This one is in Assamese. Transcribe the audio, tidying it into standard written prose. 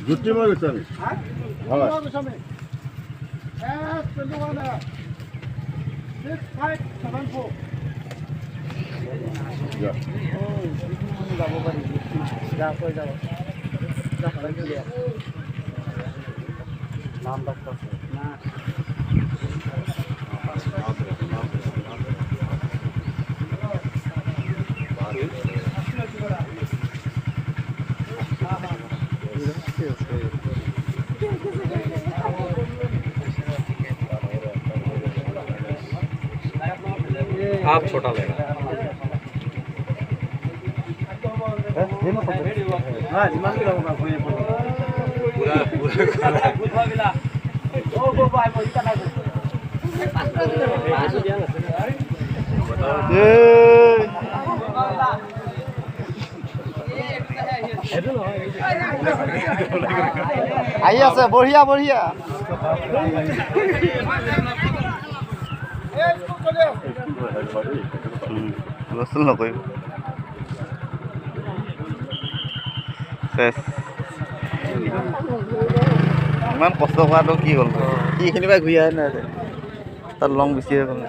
জ্যোতিৰ্ময় গোস্বামী হয় যাব পাৰি যাব নাম ডাক্তার না आप छोटा लेना हाँ जिमान भी लगूंगा पूरा पूरा আহি আছে বঢ়িয়া বঢ়িয়া হুলস্থুল নকৰিব ইমান কষ্ট কৰাটো কি হ'ল এইখিনি পৰা ঘূৰি আহে নাই তাত লং বেছি হৈ গ'ল